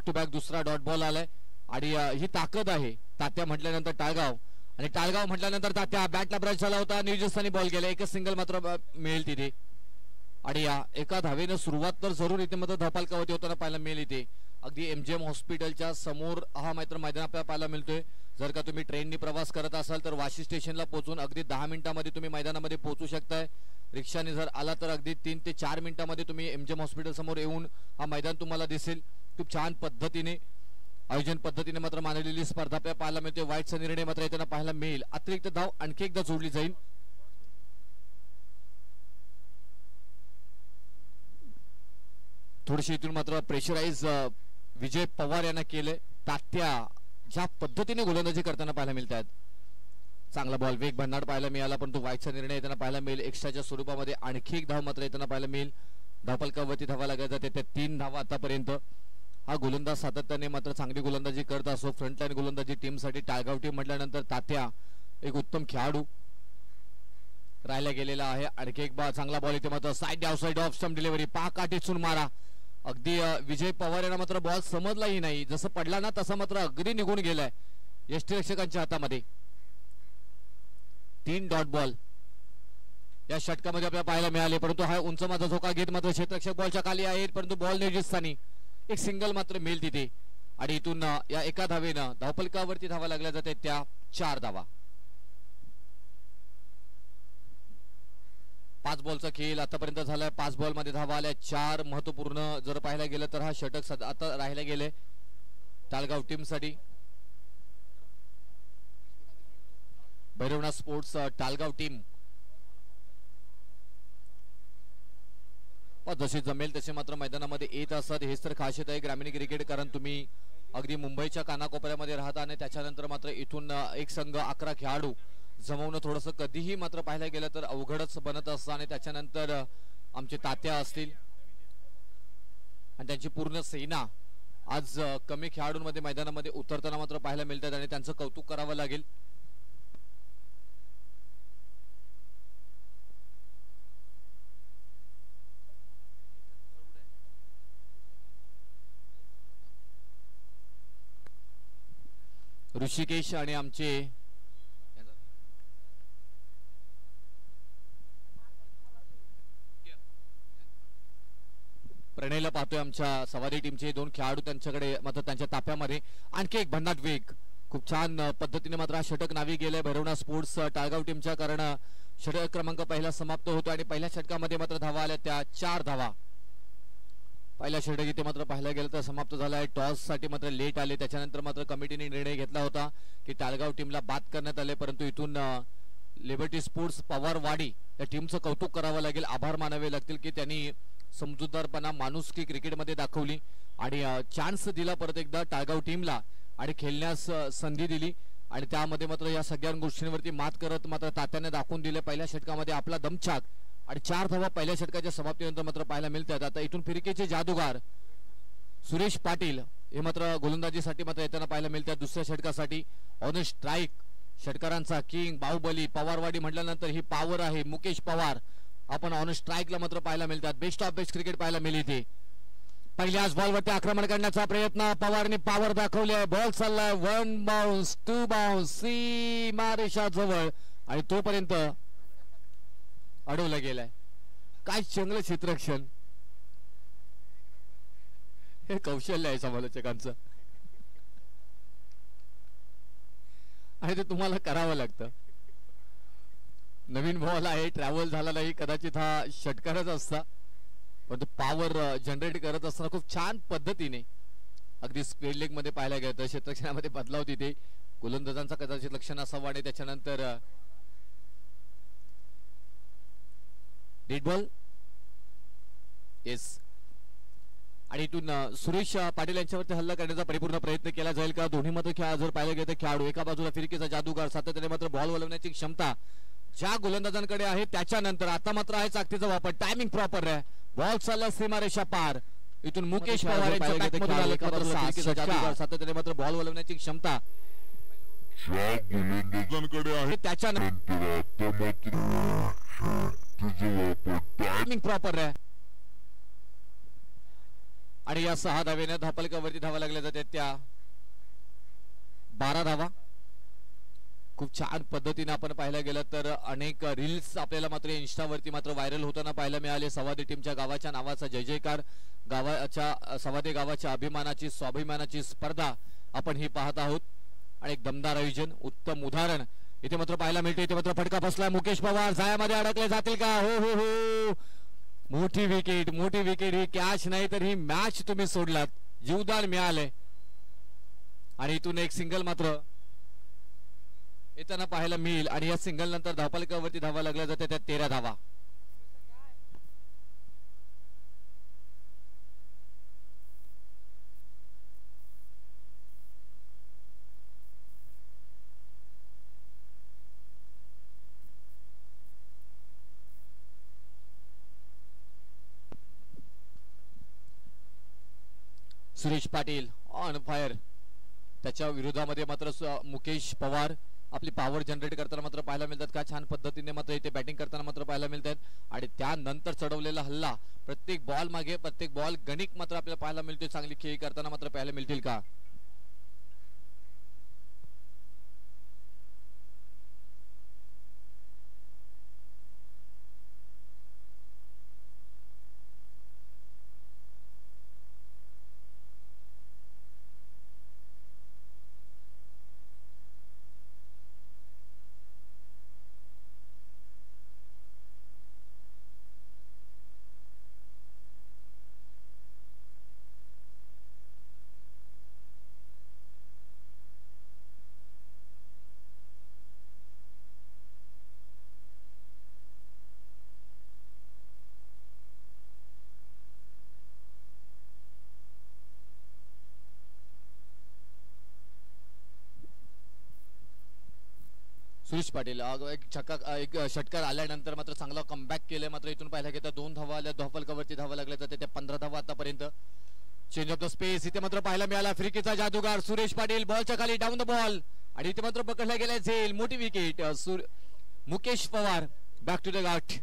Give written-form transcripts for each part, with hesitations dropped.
Back to back दुसरा dot ball आलाय आणि ही ताकद आहे. तात्या म्हटल्यानंतर टाळगाव आणि टाळगाव म्हटल्यानंतर तात्या बॅटला ब्रश झाला होता. न्यूजस्थानी बॉल गेला. एकच सिंगल मात्र मिळेल तिथे आणि या एका धावेनं सुरुवात तर जरूर इथे मात्र धपालकावती होताना पाहायला मिळेल. इथे अगदी एमजीएम हॉस्पिटलच्या समोर हा मैदान आपल्याला पाहायला मिळतोय. जर का तुम्ही ट्रेननी प्रवास करत असाल तर वाशी स्टेशनला पोहोचून अगदी 10 मिनिटांमध्ये तुम्ही मैदानामध्ये पोहोचू शकताय. रिक्षाने जर आला तर अगदी 3 ते 4 मिनिटांमध्ये तुम्ही एमजीएम हॉस्पिटल समोर येऊन हा मैदान तुम्हाला दिसेल. खूप छान पद्धतीने आयोजन पद्धतीने मात्र मानलेली स्पर्धा आपल्याला पाहायला मिळते. वाईटचा निर्णय मात्र येताना पाहायला मिळेल. अतिरिक्त धाव आणखी एकदा जोडली जाईल. थोडीशी इथून मात्र प्रेशराईज विजय पवार यांना केले. तात्या ज्या पद्धतीने गोलंदाजी करताना पाहायला मिळतात. चांगला बॉल वेग भन्नाट पाहायला मिळाला परंतु वाईटचा निर्णय येताना पाहायला मिळेल. एक्स्ट्राच्या स्वरूपामध्ये आणखी एक धाव मात्र येताना पाहायला मिळेल. धावफलकावरती धावा लागत जाते. त्या 3 धावा आतापर्यंत हा गोलंदाज सातत्याने मात्र चांगली गोलंदाजी करत असो. फ्रंटलाईन गोलंदाजी टीमसाठी टाळगाव टीम म्हटल्यानंतर तात्या एक उत्तम खेळाडू राहायला गेलेला आहे. आणखी एक चांगला बॉल इथे मात्र side of side off stump delivery पाक काठीतून मारा. अगदी विजय पवार यांना मात्र बॉल समजलाही नाही. जसं पडला ना तसा मात्र अगदी निघून गेलाय यष्टीरक्षकांच्या हातामध्ये. 3 डॉट बॉल या षटकामध्ये आपल्याला पाहायला मिळाले परंतु हा उंच माझा झोका घेत मात्र क्षेत्ररक्षक बॉलच्या खाली आहेत परंतु बॉल निर्जितस्थानी. एक सिंगल मात्र मिळेल तिथे आणि इथून या एका धावेनं धावफलकावरती धावा लागल्या जाते. त्या 4 धावा. 5 बॉलचा खेळ आतापर्यंत झालाय. 5 बॉल मध्ये धावा आल्या 4. महत्वपूर्ण जर पाहायला गेलं तर हा षटक आता राहायला गेले टाळगाव टीम साठी. भैरवनाथ स्पोर्ट्स टाळगाव टीम जसे जमेल तसे मात्र मैदानामध्ये येत असतात. हेच तर खासियत आहे ग्रामीण क्रिकेट. कारण तुम्ही अगदी मुंबईच्या कानाकोपऱ्यामध्ये राहता आणि त्याच्यानंतर मात्र इथून एक संघ 11 खेळाडू जमवणं थोडंसं कधीही मात्र पाहायला गेलं तर अवघडच बनत असतं. आणि त्याच्यानंतर आमचे तात्या असतील आणि त्यांची पूर्ण सेना आज कमी खेळाडूंमध्ये मैदानामध्ये उतरताना मात्र पाहायला मिळतात आणि त्यांचं कौतुक करावं लागेल. ऋषिकेश आणि आमचे प्रणयला पाहतोय. आमच्या सवारी टीमचे 2 खेळाडू त्यांच्याकडे मात्र त्यांच्या ताफ्यामध्ये आणखी एक भन्नाट वेग. खूप छान पद्धतीने मात्र हा षटक नावी गेलाय भैरवनाथ स्पोर्ट्स टाळगाव टीमच्या. कारण षटक क्रमांक पहिला समाप्त होतो आणि पहिल्या षटकामध्ये मात्र धावा आल्या त्या 4 धावा. पहिला षटक इथे मात्र पाहायला गेलं तर समाप्त झाला आहे. टॉस साठी मात्र लेट आले. त्याच्यानंतर मात्र कमिटीने निर्णय घेतला होता की टाळगाव टीमला बाद करण्यात आले परंतु इथून लिबर्टी स्पोर्ट्स पवारवाडी या टीमचं कौतुक करावं लागेल. आभार मानावे लागतील की त्यांनी समजूतदारपणा माणुसकी क्रिकेटमध्ये दाखवली आणि चान्स दिला परत एकदा टाळगाव टीमला आणि खेळण्यास संधी दिली आणि त्यामध्ये मात्र या सगळ्या गोष्टींवरती मात करत मात्र तात्याने दाखवून दिले. पहिल्या षटकामध्ये आपला दमछाक आणि 4 धावा पहिल्या षटकाच्या समाप्तीनंतर मात्र पाहायला मिळतात. आता इथून फिरकीचे जादूगार सुरेश पाटील हे मात्र गोलंदाजीसाठी मात्र येताना पाहायला मिळतात. दुसऱ्या षटकासाठी ऑन स्ट्राईक षटकारांचा किंग बाहुबली पवारवाडी म्हटल्यानंतर ही पॉवर आहे. मुकेश पवार आपण ऑन स्ट्राईकला मात्र पाहायला मिळतात. बेस्ट ऑफ बेस्ट क्रिकेट पाहायला मिळते. पहिल्याच बॉलवरती आक्रमण करण्याचा प्रयत्न पवारने पॉवर दाखवली आहे. बॉल चाललाय 1 बाउन्स 2 बाउन्स सीमारेषा जवळ आणि तोपर्यंत अडवलं गेलाय. काय चांगलं क्षेत्ररक्षण. हे कौशल्य आहे समालोचकांचं आणि ते तुम्हाला करावं लागतं. नवीन बॉल आहे ट्रॅव्हल झाला नाही कदाचित हा षटकारच असता पण तो पॉवर जनरेट करत असताना खूप छान पद्धतीने अगदी स्क्वेअर लेग मध्ये पाहायला गेलं तर क्षेत्ररक्षणामध्ये बदलाव तिथे गोलंदाजांचा कदाचित लक्ष नसावं आणि त्याच्यानंतर डेड बॉल येस आणि इथून सुरेश पाटील यांच्यावरती हल्ला करण्याचा परिपूर्ण प्रयत्न केला जाईल का. दोन्ही मात्र खेळ जर पाहिलं गेलं तर खेळाडू एका बाजूला फिरकीचा जादूगार सातत्याने मात्र बॉल वळवण्याची क्षमता ज्या गोलंदाजांकडे आहे त्याच्यानंतर आता मात्र आहे चाकतीचा वापर. टायमिंग प्रॉपर आहे. बॉल चालला सीमारेषा पार. इथून मुकेश पवार यांच्या बॅटमधून आले जादूगार सातत्याने मात्र बॉल वळवण्याची क्षमता गोलंदाजांकडे आहे त्याच्यानंतर टायमिंग प्रॉपर आहे आणि या 6 धावेने धापलकावरती धावा लागल्या जातात त्या 12 धावा. खूप छान पद्धतीने आपण पाहायला गेलं तर अनेक रील्स आपल्याला मात्र इन्स्टावरती मात्र व्हायरल होताना पाहायला मिळाले. सवादी टीमच्या गावाच्या नावाचा जय जयकार, गावाच्या सवादी गावाच्या अभिमानाची स्वाभिमानाची स्पर्धा आपण ही पाहत आहोत आणि एक दमदार आयोजन, उत्तम उदाहरण इथे मात्र पाहायला मिळते. इथे मात्र फटका बसलाय. मुकेश पवार जाळ्यामध्ये अडकले जातील का? हो हो हो, मोठी विकेट, मोठी विकेट. ही कॅच नाही तर ही मॅच तुम्ही सोडलात, जीवदान मिळाले आणि इथून एक सिंगल मात्र येताना पाहायला मिळेल आणि या सिंगल नंतर धावफलकावरती धावा लागल्या जाते त्या 13 धावा. सुरेश पाटील ऑन फायर, त्याच्या विरोधामध्ये मात्र मुकेश पवार आपली पॉवर जनरेट करताना मात्र पाहायला मिळतात. का छान पद्धतीने मात्र इथे बॅटिंग करताना मात्र पाहायला मिळतात आणि त्यानंतर चढवलेला हल्ला, प्रत्येक बॉल मागे प्रत्येक बॉल गणिक मात्र आपल्याला पाहायला मिळतोय. चांगली खेळी करताना मात्र पाहायला मिळतील का? सुरेश पाटील एक षटकार आल्यानंतर मात्र चांगला कमबॅक केले. मात्र इथून पाहायला गेलं 2 धावा आल्या, धावफलकावरती धावा लागल्या जाते त्या 15 धावा आतापर्यंत. चेंज ऑफ द स्पेस इथे मात्र पाहायला मिळाला. फ्रिकीचा जादूगार सुरेश पाटील बॉलच्या खाली डाऊन द बॉल आणि इथे मात्र पकडला गेला झेल. मोठी wicket. Mukesh Pawar back to the गाठ.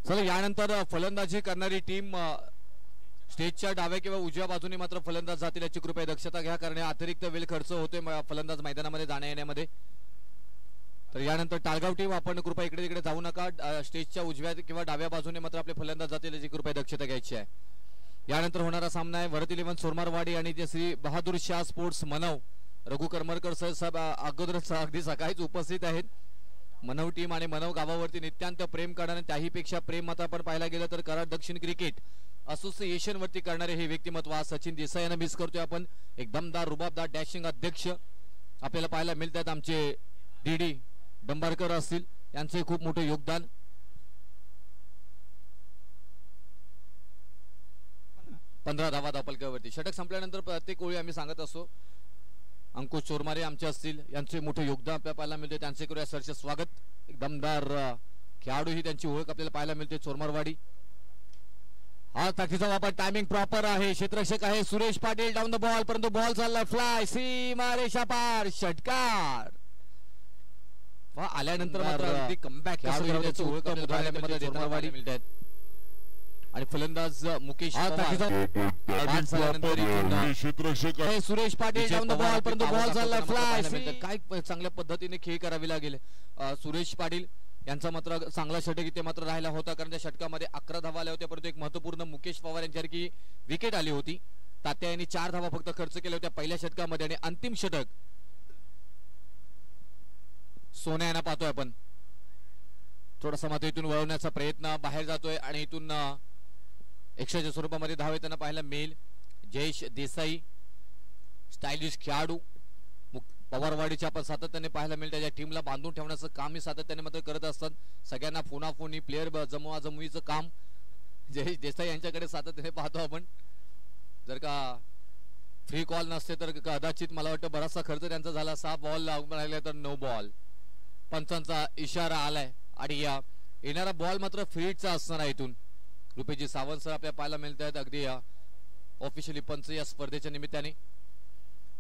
चला यानंतर फलंदाजी करणारी टीम स्टेजच्या डाव्या किंवा उजव्या बाजूने मात्र फलंदाज जातील याची कृपया दक्षता घ्या, कारण अतिरिक्त वेळ खर्च होतोय फलंदाज मैदानामध्ये जाण्या येण्यामध्ये. तर यानंतर टाळगाव टीम आपण कृपया इकडे तिकडे जाऊ नका. स्टेजच्या उजव्या किंवा डाव्या बाजूने मात्र आपले फलंदाज जातील याची कृपया दक्षता घ्यायची आहे. यानंतर होणारा सामना आहे भरत 11 सोरमारवाडी आणि श्री बहादूर शाह स्पोर्ट्स मनव. रघु करमरकर साहेब अगोदर अगदी सकाळीच उपस्थित आहेत. मनव टीम आणि मनव गावावरती नित्यांत प्रेम करणारे, त्याही पेक्षा प्रेम मात्र आपण पाहायला गेलं तर कराड दक्षिण क्रिकेट असोसिएशन वरती करणारे हे व्यक्तिमत्व आज सचिन देसाई यांना मिस करतोय आपण. एक दमदार रुबाबदार डॅशिंग अध्यक्ष आपल्याला पाहायला मिळतात. आमचे डीडी डंबारकर असतील, यांचे खूप मोठे योगदान. पंधरा धावा धावफलकावरती. षटक संपल्यानंतर प्रत्येक ओळी आम्ही सांगत असतो अंकुश चोरमारे आमचे असतील, यांचे मोठे योगदान आपल्याला पाहायला मिळते. त्यांचे करूया सरचे स्वागत. एक दमदार खेळाडू ही त्यांची ओळख आपल्याला पाहायला मिळते चोरमारवाडी. हा ताकदीचा वापर, टायमिंग प्रॉपर आहे. क्षेत्ररक्षक आहे Suresh Patil. Down the ball, परंतु बॉल चालला फ्लाय, सीमा रेषा पार, षटकार. आल्यानंतर मात्र कमबॅक खेळाडू ओळख आपल्याला मिळतात आणि फलंदाज Mukesh Suresh Patil down the ball, परंतु बॉल चालला फ्लाय. काय चांगल्या पद्धतीने खेळ करावी लागेल. सुरेश पाटील यांचा मात्र चांगला षटक इथे मात्र राहिला होता, कारण त्या षटकामध्ये 11 धावा आल्या होत्या, परंतु एक महत्वपूर्ण मुकेश पवार यांच्यासारखी विकेट आली होती. तात्या यांनी 4 धावा फक्त खर्च केल्या होत्या पहिल्या षटकामध्ये आणि अंतिम षटक सोन्या यांना पाहतोय आपण. थोडासा मात्र इथून वळवण्याचा प्रयत्न, बाहेर जातोय आणि इथून एक्स्ट्राच्या स्वरूपामध्ये धाव येताना पाहायला मिळेल. जयेश देसाई स्टायलिश खेळाडू पवारवाडीच्या आपण सातत्याने पाहायला मिळेल. त्याच्या टीमला बांधून ठेवण्याचं काम ही सातत्याने मात्र करत असतात. सगळ्यांना फोनाफोनी प्लेअर जमवाजमवीचं काम जयेश देसाई यांच्याकडे सातत्याने पाहतो आपण. जर का फ्री कॉल नसते तर कदाचित मला वाटतं बराचसा खर्च त्यांचा झाला. 6 बॉल लागून राहिले तर 9 बॉल. पंचांचा इशारा आलाय आणि या येणारा बॉल मात्र फील्डचा असणार आहे. इथून रुपेजी सावंत सर आपल्या पाहायला मिळत आहेत अगदी ऑफिशियली पंच या स्पर्धेच्या निमित्ताने.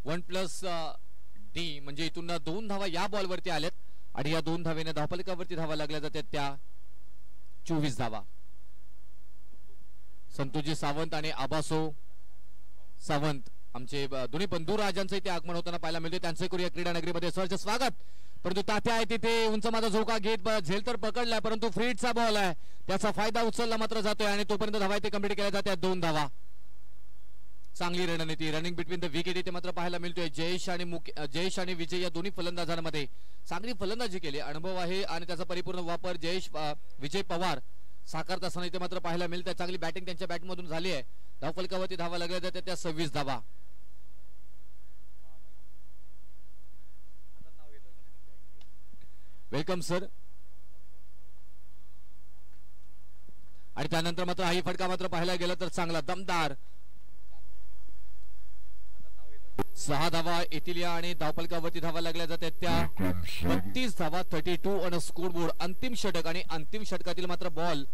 1+D म्हणजे इथून 2 धावा या बॉलवरती आल्यात आणि या 2 धावेने धावफलकावरती धावा लागल्या जातात त्या 24 धावा. संतोषजी सावंत आणि आबासो सावंत आमचे दोन्ही बंधू राजांचं इथे आगमन होताना पाहायला मिळते. त्यांचे करूया क्रीडा नगरीमध्ये सहर्ष स्वागत. परंतु तात्या आहे तिथे उंच माझा झोका घेत झेल तर पकडलाय परंतु फ्रीडचा बॉल आहे त्याचा फायदा उचलला मात्र जातोय आणि तोपर्यंत धावा इथे कंप्लीट केल्या जातात 2 धावा. चांगली रणनीती रनिंग बिटवीन द विकेट इथे मात्र पाहायला मिळतोय. जयेश आणि विजय या दोन्ही फलंदाजांमध्ये चांगली फलंदाजी केली अनुभव आहे आणि त्याचा परिपूर्ण वापर विजय पवार साकारत असताना इथे मात्र पाहायला मिळतं. चांगली बॅटिंग त्यांच्या बॅटमधून झाली आहे. धावफलकावरती धावा लागल्या जातात त्या 26 धावा. Welcome sir. आणि त्यानंतर मात्र हाही फटका मात्र पाहायला गेला तर चांगला दमदार 6 धावा येतील आणि धावफलकावरती धावा लागल्या जातात त्या 32 धावा 32 ऑन स्कोरबोर्ड. अंतिम षटक आणि अंतिम षटकातील मात्र बॉल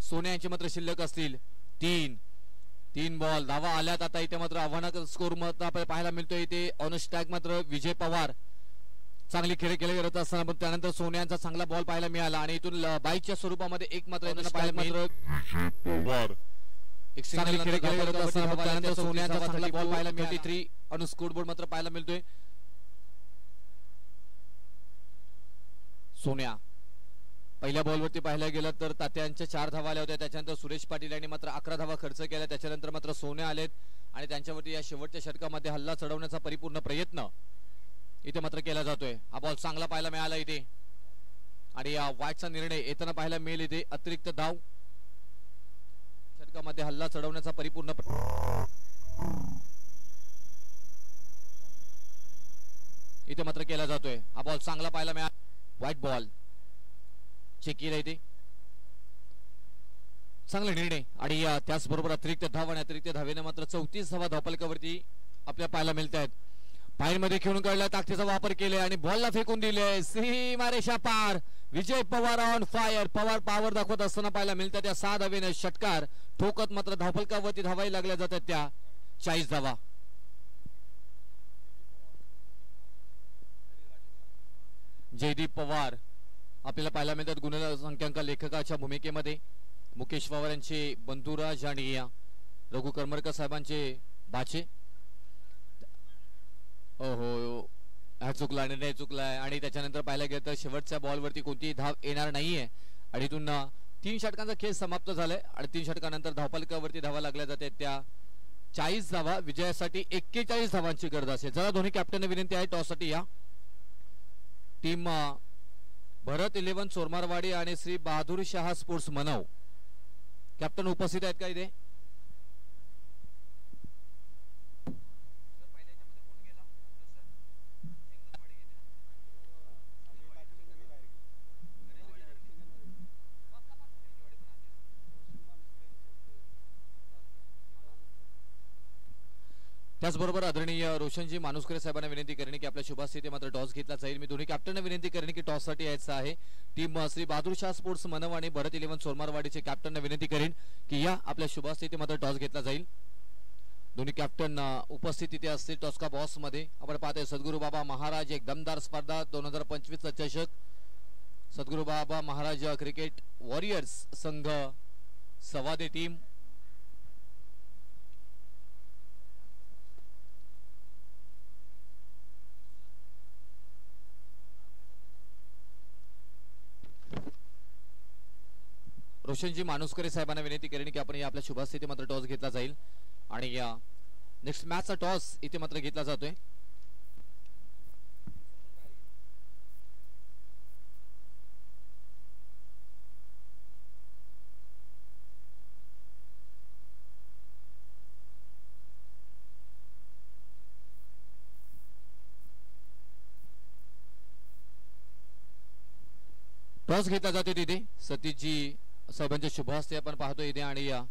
सोन्या यांचे मात्र शिल्लक असतील. 3 बॉल धावा आल्यात. आता इथे मात्र आव्हानाक स्कोर मात्र आपल्याला पाहायला मिळतोय. इथे ऑन स्ट्राईक मात्र विजय पवार चांगली खेळ केले करत असताना पण त्यानंतर सोन्यांचा चांगला बॉल पाहायला मिळाला आणि इथून बाईकच्या स्वरूपामध्ये एक मात्र पाहायला मात्र एक चांगली खेळ केले करत असताना त्यानंतर सोन्यांचा चांगला बॉल पाहायला मिळतो. 3 ऑन स्कोरबोर्ड मात्र पाहायला मिळतोय. सोन्या पहिल्या बॉलवरती पाहायला गेलं तर तात्यांच्या 4 धावा आल्या होत्या. त्याच्यानंतर सुरेश पाटील यांनी मात्र 11 धावा खर्च केल्या. त्याच्यानंतर मात्र सोन्या आलेत आणि त्यांच्यावरती या शेवटच्या षटकामध्ये हल्ला चढवण्याचा परिपूर्ण प्रयत्न इथे मात्र केला जातोय. हा बॉल चांगला पाहायला मिळाला इथे आणि या वाईटचा निर्णय येताना पाहायला मिळेल. इथे अतिरिक्त धाव षटकामध्ये हल्ला चढवण्याचा परिपूर्ण इथे मात्र केला जातोय. हा बॉल चांगला पाहायला मिळाला. व्हाईट बॉल चेक केला इथे चांगला निर्णय आणि त्याचबरोबर अतिरिक्त धाव आणि अतिरिक्त धावेने मात्र 34 धावा धावफलकावरती आपल्याला पाहायला मिळत आहेत. पायमध्ये खेळून काढला ताकदीचा वापर केलाय आणि बॉलला फेकून दिले. सीमारेषा पार Vijay Pawar on fire. Pawar power दाखवत असताना पाहायला मिळतात त्या 6 धावेने षटकार ठोकत मात्र धावफलकावरती धावाही लागल्या जातात त्या 40 धावा. जयदीप पवार आपल्याला पाहायला मिळतात गुणसंख्याक लेखकाच्या भूमिकेमध्ये. मुकेश पवार यांचे बंधुराज आणि रघु करमरकर साहेबांचे बाचे. ओहो हा चुकला निर्णय चुकलाय आणि त्याच्यानंतर पाहायला गेलं तर शेवटच्या बॉलवरती कोणतीही धाव येणार नाहीये आणि इथून 3 षटकांचा खेळ समाप्त झालाय आणि 3 षटकानंतर धावफलकावरती धावा लागल्या जातात त्या 40 धावा. विजयासाठी 41 धावांची गरज असेल. जरा दोन्ही कॅप्टनने विनंती आहे टॉस साठी या. टीम भरत 11 चोरमारवाडी आणि श्री बहादूर शाह स्पोर्ट्स मनव कॅप्टन उपस्थित आहेत का इथे? त्याचबरोबर आदरणीय रोशनजी मानुसकर साहेबांना विनंती करणे की आपल्या शुभास्थिती मात्र टॉस घेतला जाईल. मी दोन्ही कॅप्टनना विनंती करणे की टॉस साठी यायचं आहे. टीम श्री बहादूर शाह स्पोर्ट्स मनव आणि भरत 11 सोरमारवाडीचे कॅप्टनना विनंती करेन की या आपल्या शुभास्थिती मात्र टॉस घेतला जाईल. दोन्ही कॅप्टन उपस्थित तिथे असतील टॉस का बॉस मध्ये. आपण पाहतोय सद्गुरू बाबा महाराज एक दमदार स्पर्धा 2025 चषक. सद्गुरू बाबा महाराज क्रिकेट वॉरियर्स संघ सवादे टीम रोशनजी मानुसकर साहेबांना विनंती करेन की आपण या आपल्या शुभास्थिती मात्र टॉस घेतला जाईल आणि या नेक्स्ट मॅचचा टॉस इथे मात्र घेतला जातोय. टॉस घेतला जातोय तिथे सतीशजी साहेबांच्या शुभहस्ते आपण पाहतोय इथे आणि या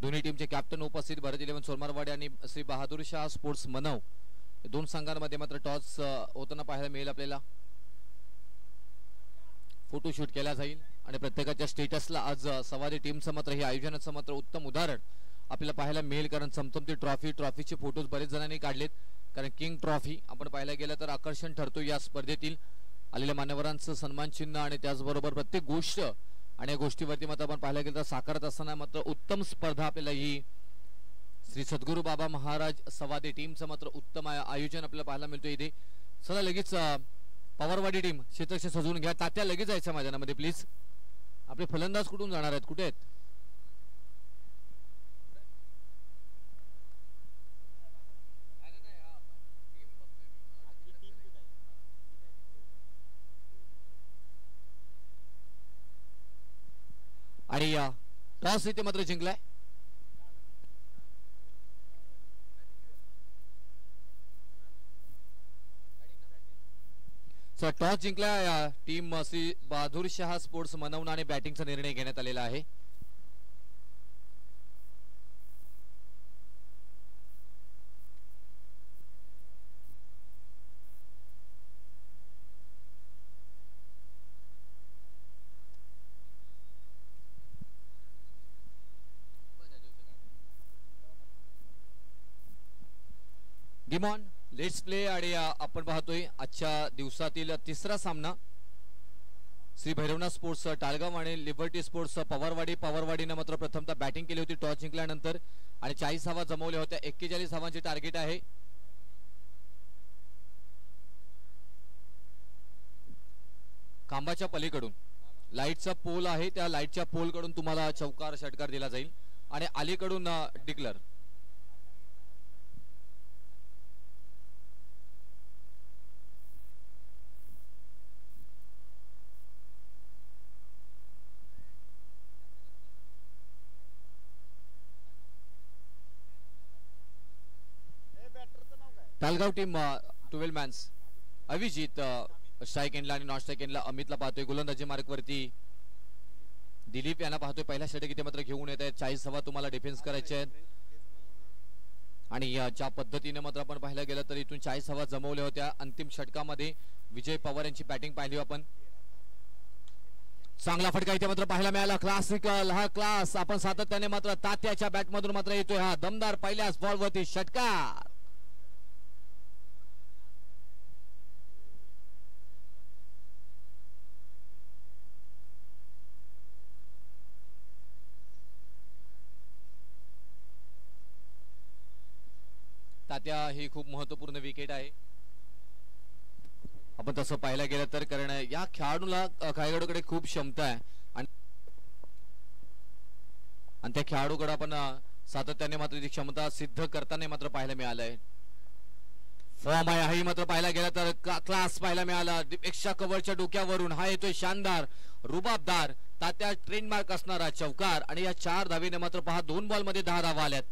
दोन्ही टीमचे कॅप्टन उपस्थित भरत 11 सोरमारवाडी आणि श्री बहादूर शाह स्पोर्ट्स मनव दोन संघांमध्ये मात्र टॉस होताना पाहायला मिळेल. आपल्याला फोटोशूट केला जाईल आणि आणि प्रत्येकाच्या स्टेटसला आज सवादी टीमचं मात्र हे आयोजनाचं मात्र उत्तम उदाहरण आपल्याला पाहायला मिळेल. कारण चमचमती ट्रॉफीचे फोटोज बरेच जणांनी काढलेत. कारण किंग ट्रॉफी आपण पाहायला गेलं तर आकर्षण ठरतो या स्पर्धेतील आलेल्या मान्यवरांचं सन्मान चिन्ह आणि त्याचबरोबर प्रत्येक गोष्ट आणि या गोष्टीवरती मात्र आपण पाहायला गेलं तर साकारत असताना मात्र उत्तम स्पर्धा आपल्याला ही श्री सद्गुरू बाबा महाराज सवादी टीमचं मात्र उत्तम आयोजन आपल्याला पाहायला मिळतो इथे. चला लगेच पवारवाडी टीम क्षेत्रक्षे सजवून घ्या. तात्या लगेच जायचं मैदानामध्ये प्लीज. आपले फलंदाज कुठून जाणार आहेत, कुठे आहेत? आणि टॉस इथे मात्र जिंकलाय. टॉस जिंकला टीम श्री बहादूर शाह स्पोर्ट्स मनवून आणि बॅटिंगचा निर्णय घेण्यात आलेला आहे. Demon let's play. आणि आपण पाहतोय आजच्या दिवसातील तिसरा सामना श्री भैरवनाथ स्पोर्ट्स टाळगाव आणि लिबर्टी स्पोर्ट्स पवारवाडीनं मात्र प्रथमतः बॅटिंग केली होती टॉस जिंकल्यानंतर आणि 40 धावा जमवल्या होत्या. 41 धावांचे टार्गेट आहे. खांबाच्या पलीकडून लाईटचा पोल आहे, त्या लाईटच्या पोल कडून तुम्हाला चौकार षटकार दिला जाईल आणि अलीकडून declare. Talgaon team 12 mans Abhijit strike एंडला आणि नॉन स्ट्राईक एंडला अमितला पाहतोय. गोलंदाजी मार्क वरती दिलीप यांना पाहतोय. पहिला षटक इथे मात्र घेऊन येत आहेत. 40 धावा तुम्हाला डिफेन्स करायचे आहेत आणि ज्या पद्धतीने मात्र आपण पाहायला गेलं तर इथून 40 धावा जमवल्या होत्या. अंतिम षटकामध्ये विजय पवार यांची बॅटिंग पाहिली आपण. चांगला फटका इथे मात्र पाहायला मिळाला. क्लासिकल हा क्लास आपण सातत्याने मात्र तात्याच्या बॅटमधून मात्र येतोय. हा दमदार पहिल्याच बॉलवरती षटकार. तात्या ही खूप महत्वपूर्ण विकेट आहे आपण तसं पाहायला गेलं तर. कारण या खेळाडूकडे खूप क्षमता आहे आणि त्या खेळाडूकडे आपण सातत्याने मात्र ती क्षमता सिद्ध करताना मात्र पाहायला मिळालंय. फॉर्म आहे हाही मात्र पाहायला गेला तर क्लास पाहायला मिळाला. एक्स्ट्रा कव्हरच्या डोक्यावरून हा येतोय शानदार रुबाबदार तात्या ट्रेडमार्क असणारा चौकार. आणि या 4 धावेने मात्र पहा 2 बॉल मध्ये 10 धावा आल्यात.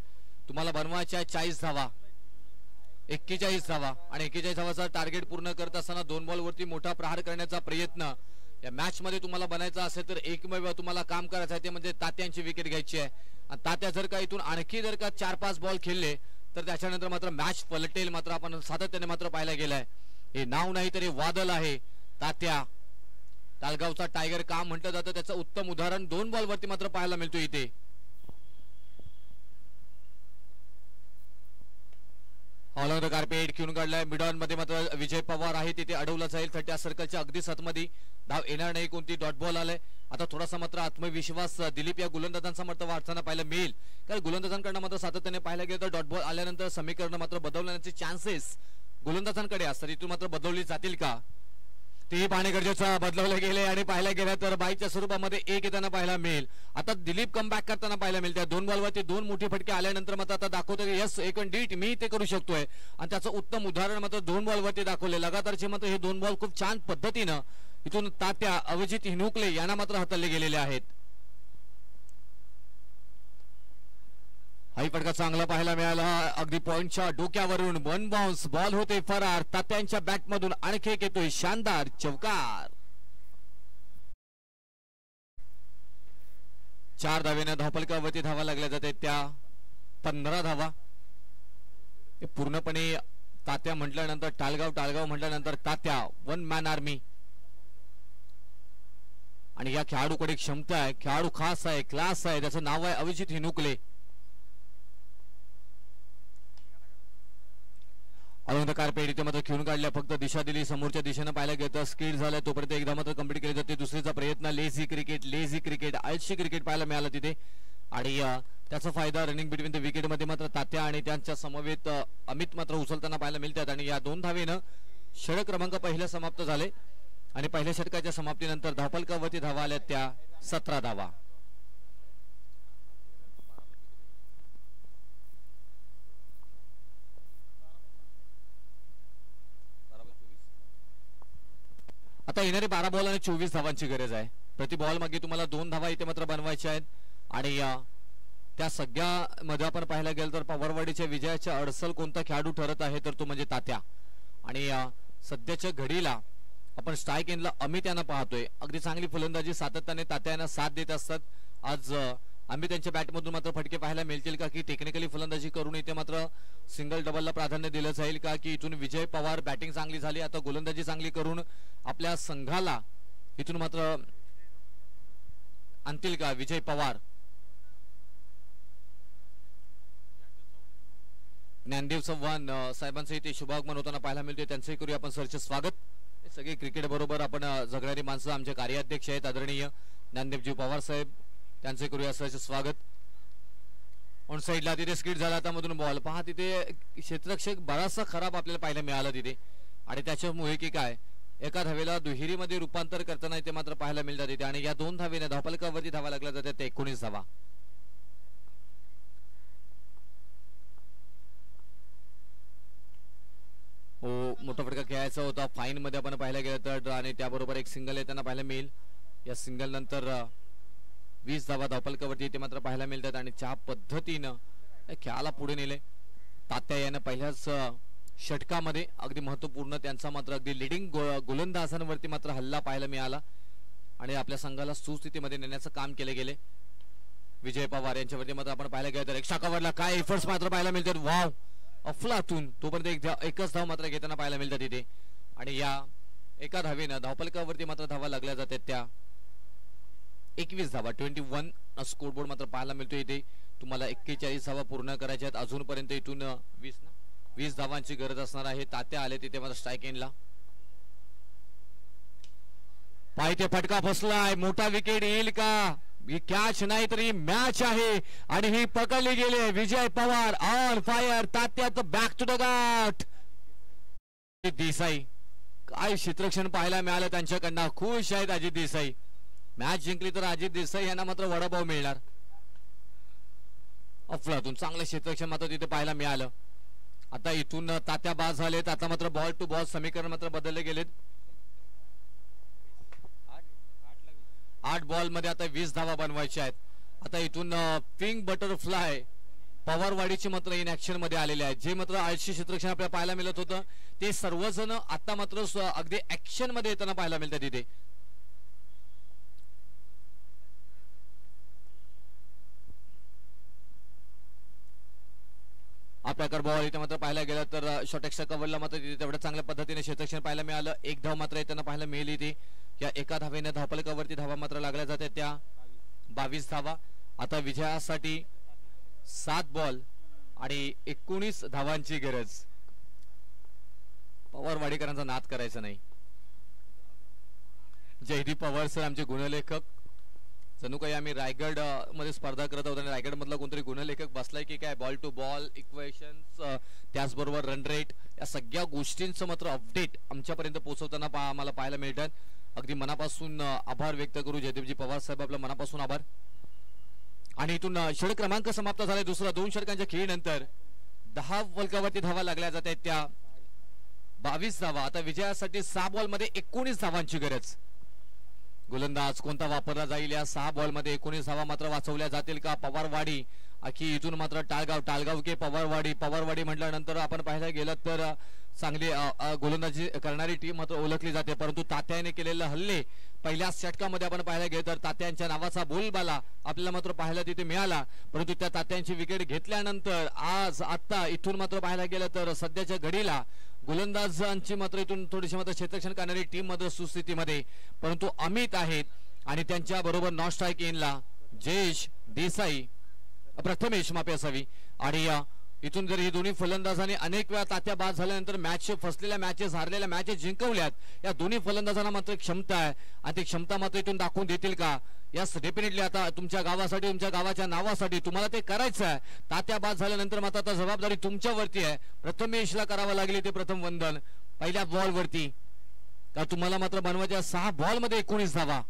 तुम्हाला बनवायच्या 40 धावा, 41 धावा आणि 41 धावाचा टार्गेट पूर्ण करत असताना 2 बॉल वरती मोठा प्रहार करण्याचा प्रयत्न या मॅच मध्ये तुम्हाला बनायचा असेल तर एकमेव तुम्हाला काम करायचं आहे ते म्हणजे तात्यांची विकेट घ्यायची आहे. आणि तात्या जर का इथून आणखी जर का 4-5 बॉल खेळले तर त्याच्यानंतर मात्र मॅच पलटेल. मात्र आपण सातत्याने मात्र पाहायला गेलाय. हे नाव नाही तर हे वादळ आहे. तात्या तालगावचा टायगर काम म्हटलं जातं त्याचं उत्तम उदाहरण 2 बॉल वरती मात्र पाहायला मिळतो इथे. ऑल कार्पेट घेऊन काढलाय. मिडॉन मध्ये मात्र विजय पवार आहे तिथे अडवला जाईल. 30 सर्कलच्या अगदी सातमध्ये धाव येणार नाही. कोणती डॉट बॉल आलाय. आता थोडासा मात्र आत्मविश्वास दिलीप या गोलंदाजांचा मात्र वाढताना पाहायला मिळेल. कारण गोलंदाजांकडनं मात्र सातत्याने पाहायला गेलं तर डॉट बॉल आल्यानंतर समीकरण मात्र बदलण्याचे चान्सेस गोलंदाजांकडे असतात. इथून मात्र बदलली जातील का तेही पाहणे गरजेचं. बदलवले गेले आणि पाहायला गेलं तर बाईच्या स्वरूपामध्ये 1 येताना पाहायला मिळेल. आता दिलीप कमबॅक करताना पाहायला मिळेल. त्या 2 बॉलवरती 2 मोठे फटके आल्यानंतर मात्र आता दाखवतो की यस एकंदरीत मी ते करू शकतोय आणि त्याचं उत्तम उदाहरण मात्र 2 बॉलवरती दाखवले. लगातारचे मात्र हे 2 बॉल खूप छान पद्धतीनं इथून तात्या अभिजित हिनुकले यांना मात्र हाताळले गेलेले आहेत. हाही फटका चांगला पाहायला मिळाला. अगदी पॉइंटच्या डोक्यावरून 1 बाउन्स बॉल होते फरार. तात्यांच्या बॅटमधून आणखी एक येतोय शानदार चौकार. 4 धावेने धावफलकावरती धावा लागल्या जाते त्या 15 धावा. पूर्णपणे तात्या म्हटल्यानंतर टाळगाव म्हटल्यानंतर तात्या 1 मॅन आर्मी आणि या खेळाडूकडे क्षमता आहे, खेळाडू खास आहे, क्लास आहे, त्याचं नाव आहे अभिजित हिनुकले. अलंकार पेड इथे मात्र खेळून काढल्या, फक्त दिशा दिली, समोरच्या दिशेने पाहायला गेलं स्किड झालं तोपर्यंत एकदा मात्र कंप्लीट केली जाते. दुसरीचा प्रयत्न लेझी क्रिकेट आळशी क्रिकेट पाहायला मिळालं तिथे. आणि त्याचा फायदा रनिंग बिटवीन द विकेट मध्ये मात्र तात्या आणि त्यांच्या समवेत अमित मात्र उचलताना पाहायला मिळतात. आणि या 2 धावेनं षटक क्रमांक पहिल्या समाप्त झाले आणि पहिल्या षटकाच्या समाप्तीनंतर धावफलकावरती धावा आल्या त्या 17 धावा. आता येणारे 12 बॉल आणि 24 धावांची गरज आहे. प्रति बॉल मागे तुम्हाला 2 धावा इथे मात्र बनवायच्या आहेत. आणि त्या सगळ्या मध्ये आपण पाहायला गेलं तर पवारवाडीच्या विजयाच्या अडसल कोणता खेळाडू ठरत आहे तर तो म्हणजे तात्या. आणि सध्याच्या घडीला आपण स्ट्राईक एंडला अमित यांना पाहतोय. अगदी चांगली फलंदाजी सातत्याने तात्या यांना साथ देत असतात. आज अमित यांच्या बॅटमधून मात्र फटके पाहायला मिळतील का, की टेक्निकली फलंदाजी करून इथे मात्र सिंगल डबलला प्राधान्य दिलं जाईल का, की इथून विजय पवार बॅटिंग चांगली झाली, आता गोलंदाजी चांगली करून आपल्या संघाला इथून मात्र आणतील का विजय पवार. ज्ञानदेव चव्हाण साहेबांचं इथे शुभागमन होताना पाहायला मिळते, त्यांचंही करूया आपण सरचे स्वागत. सगळे क्रिकेट बरोबर आपण जगणारी माणसं आमचे कार्याध्यक्ष आहेत आदरणीय ज्ञानदेवजी पवार साहेब, त्यांचे करूया सरचे स्वागत. ऑन साईडला तिथे स्किट झाला, आता मधून बॉल पहा, तिथे क्षेत्ररक्षक बराचसा खराब आपल्याला पाहायला मिळाला तिथे. आणि त्याच्यामुळे की काय एका धावेला दुहेरीमध्ये रूपांतर करताना इथे मात्र पाहायला मिळतात तिथे. आणि या 2 धावेने धावफलकावरती धावा लागल्या जातात ते 19 धावा. हो, मोठा फटका खेळायचा होता फाईन मध्ये आपण पाहायला गेलं तर. आणि त्याबरोबर एक सिंगल येताना पाहायला मिळेल. या सिंगल नंतर 20 धावा धावफलकावरती इथे मात्र पाहायला मिळतात. आणि ज्या पद्धतीनं खेळाला पुढे नेले तात्या यानं पहिल्याच षटकामध्ये अगदी महत्वपूर्ण त्यांचा मात्र अगदी लिडिंग गोलंदाजांवरती मात्र हल्ला पाहायला मिळाला आणि आपल्या संघाला सुस्थितीमध्ये नेण्याचं काम केले गेले. विजय पवार यांच्यावरती मात्र आपण पाहायला गेलं तर एक्स्ट्रा कव्हरला काय एफर्ट्स मात्र पाहायला मिळतात. वाव, अफलातून तोपर्यंत एकच धाव मात्र घेताना पाहायला मिळतात तिथे. आणि या एका धावेनं धावफलकावरती मात्र धावा लागल्या जातात त्या 21 धावा. 21 स्कोरबोर्ड मात्र पाहायला मिळतो इथे. तुम्हाला 41 धावा पूर्ण करायच्या आहेत अजूनपर्यंत. इथून 20 धावांची गरज असणार आहे. तात्या आले तिथे मात्र स्ट्राईक एंडला. पायथे फटका फसलाय, मोठा विकेट येईल का, ही कॅच नाही तरी मॅच आहे आणि ही पकडली गेली. विजय पवार ऑन फायर, तात्यात बॅक टू द गॉट. देसाई काय क्षेत्ररक्षण पाहायला मिळालं त्यांच्याकडनं, खुश आहेत अजित देसाई. मॅच जिंकली तर अजित देसाई यांना मात्र वडापाव मिळणार. अफलातून चांगलं क्षेत्ररक्षण मात्र तिथे पाहायला मिळालं. आता इथून तात्या बाद झालेत, आता मात्र बॉल टू बॉल समीकरण मात्र बदलले गेलेत. 8 बॉल मध्ये आता 20 धावा बनवायच्या आहेत. आता इथून पिंक बटरफ्लाय पवारवाडीची मात्र इन ऍक्शन मध्ये आलेले आहेत. जे मात्र आळशी क्षेत्ररक्षण आपल्याला पाहायला मिळत होतं ते सर्वजण आता मात्र अगदी ऍक्शन मध्ये येताना पाहायला मिळतात तिथे. आपल्याकडे बॉल इथे मात्र पाहायला गेलं तर शॉर्ट एक्स्ट्रा कव्हरला मात्र तिथे तेवढ्या चांगल्या पद्धतीने क्षेत्ररक्षण पाहायला मिळालं. 1 धाव मात्र येताना पाहायला मिळाली ती. या एका धावेने धावफलकावरती धावा मात्र लागल्या जातात त्या 22 धावा. आता विजयासाठी 7 बॉल आणि 19 धावांची गरज. पवारवाडीकरांचा नाद करायचा नाही. जयदीप पवार सर आमचे गुणलेखक, जणू काही आम्ही रायगड मध्ये स्पर्धा करत आहोत आणि रायगड मधला कोणतरी गुणलेखक बसलाय की काय. बॉल टू बॉल इक्वेशन्स, त्याचबरोबर रन रेट, या सगळ्या गोष्टींचं मात्र अपडेट आमच्यापर्यंत पोहोचवताना आम्हाला पाहायला मिळतात. अगदी मनापासून आभार व्यक्त करू जयदीपजी पवार साहेब, आपलं मनापासून आभार. आणि इथून षटक क्रमांक समाप्त झाले. दुसरा 2 षटकांच्या खेळीनंतर 10 फलकावरती धावा लागल्या जात आहेत त्या 22 धावा. आता विजयासाठी 6 बॉल मध्ये 19 धावांची गरज. गोलंदाज कोणता वापरला जाईल, या 6 बॉल मध्ये 19 धावा मात्र वाचवल्या जातील का. पवारवाडी अखी इथून मात्र टाळगाव के पवारवाडी म्हटल्यानंतर आपण पाहायला गेलं तर चांगली गोलंदाजी करणारी टीम मात्र ओळखली जाते. परंतु तात्याने केलेले हल्ले पहिल्या षटकामध्ये आपण पाहायला गेलं तर तात्यांच्या नावाचा बोलबाला आपल्याला मात्र पाहायला तिथे मिळाला. परंतु त्या तात्यांची विकेट घेतल्यानंतर आज आता इथून मात्र पाहायला गेलं तर सध्याच्या घडीला गोलंदाजांची मात्र इथून थोडीशी मात्र क्षेत्ररक्षण करणारी टीम मात्र सुस्थितीमध्ये. परंतु अमित आहेत आणि त्यांच्या बरोबर नॉन स्ट्राईक इनला जयेश देसाई, प्रथमेश माफी असावी. आणि इथून जर ही दोन्ही फलंदाजांनी अनेक वेळा तात्या बाद झाल्यानंतर मॅच फसलेल्या मॅचेस हारलेल्या मॅचेस जिंकवल्यात, या दोन्ही फलंदाजांना मात्र क्षमता आहे आणि ती क्षमता मात्र इथून दाखवून देतील का? Yes, definitely. आता तुमच्या गावासाठी, तुमच्या गावाच्या नावासाठी तुम्हाला ते करायचं आहे. तात्या बाद झाल्यानंतर मात्र आता जबाबदारी तुमच्यावरती आहे. प्रथमेशला करावं लागली ते प्रथम वंदन पहिल्या बॉलवरती, का तुम्हाला मात्र बनवायच्या 6 बॉलमध्ये 19 धावा.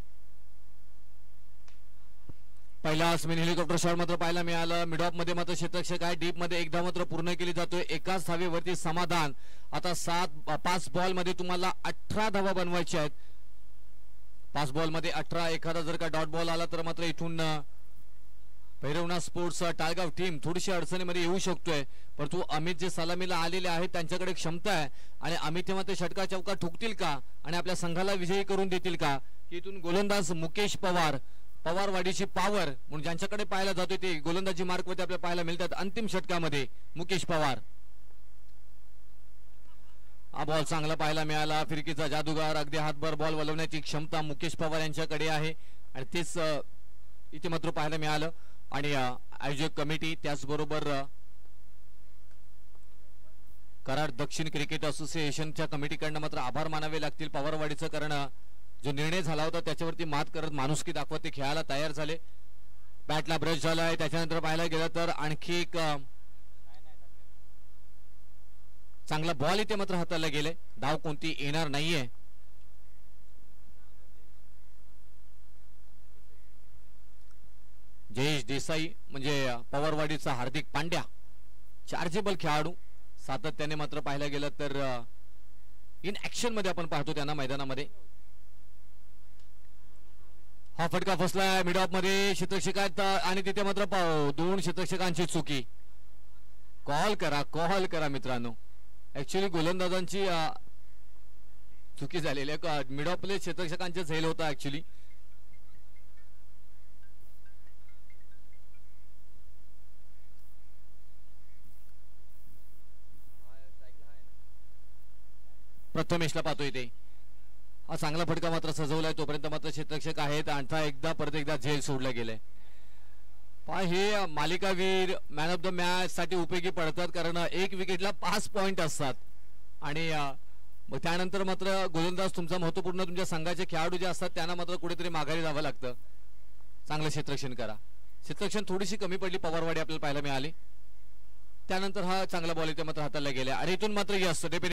पहिला मिनी हेलिकॉप्टर शॉट मात्र पाहायला मिळालं. मिड ऑफ मध्ये मात्र क्षेत्ररक्षक आहे. डीप मध्ये एकदा मात्र पूर्ण केली जातोय. एकाच धावेवरती समाधान. आता 5 बॉल मध्ये तुम्हाला 18 धावा बनवायच्या आहेत. 5 बॉल मध्ये 18. एखादा जर का डॉट बॉल आला तर मात्र इथून भैरवनाथ स्पोर्ट्स टाळगाव टीम थोडीशी अडचणीमध्ये येऊ शकतोय. परंतु अमित जे सलामीला आलेले आहेत त्यांच्याकडे क्षमता आहे आणि अमित तेव्हा ते षटका चौका ठोकतील का आणि आपल्या संघाला विजयी करून देतील का? की इथून गोलंदाज मुकेश पवार, पवारवाडीची पॉवर म्हणून ज्यांच्याकडे पाहायला जातोय ते गोलंदाजी मार्कवरती आपल्याला पाहायला मिळतात. अंतिम षटकामध्ये मुकेश पवार. हा बॉल चांगला पाहायला मिळाला. फिरकीचा जादूगार, अगदी हातभर बॉल वळवण्याची क्षमता मुकेश पवार यांच्याकडे आहे आणि तेच इथे मात्र पाहायला मिळालं. आणि आयोजक कमिटी त्याचबरोबर कराड दक्षिण क्रिकेट असोसिएशनच्या कमिटीकडनं मात्र आभार मानावे लागतील पवारवाडीचं, कारण जो निर्णय झाला होता त्याच्यावरती मात करत माणुसकी दाखवत ते खेळायला तयार झाले. बॅटला ब्रश झालाय. त्याच्यानंतर पाहायला गेलं तर आणखी एक चांगला बॉल इथे मात्र हाताला गेले. धाव कोणती येणार नाहीये. जयेश देसाई म्हणजे पवारवाडीचा हार्दिक पांड्या, चार्जेबल खेळाडू. सातत्याने मात्र पाहायला गेलं तर इन ऍक्शन मध्ये आपण पाहतो त्यांना मैदानामध्ये. हा फटका फसलाय मिड ऑफ मध्ये. क्षेत्ररक्षक आहेत आणि तिथे मात्र 2 क्षेत्ररक्षकांची चुकी. कॉल करा मित्रांनो. ऍक्च्युअली गोलंदाजांची चुकी झालेली आहे. मिड ऑफ मध्ये क्षेत्ररक्षकांचे झेल होता ऍक्च्युअली. प्रथमेशला पाहतोय ते. हा चांगला फटका मात्र सजवलाय. तोपर्यंत मात्र क्षेत्ररक्षक आहेत. आणखा परत एकदा झेल सोडलं गेलंय. हे मालिकावीर मॅन ऑफ द मॅच साठी उपयोगी पडतात, कारण एक विकेटला 5 पॉइंट असतात आणि मग त्यानंतर मात्र गोलंदाज तुमचा महत्वपूर्ण तुमच्या संघाचे खेळाडू जे असतात त्यांना मात्र कुठेतरी माघारी जावं लागतं. चांगलं क्षेत्ररक्षण करा. क्षेत्ररक्षण थोडीशी कमी पडली पवारवाडी आपल्याला पाहायला मिळाली. त्यानंतर हा चांगला बॉल इथे मात्र हाताला गेला आणि इथून मात्र यस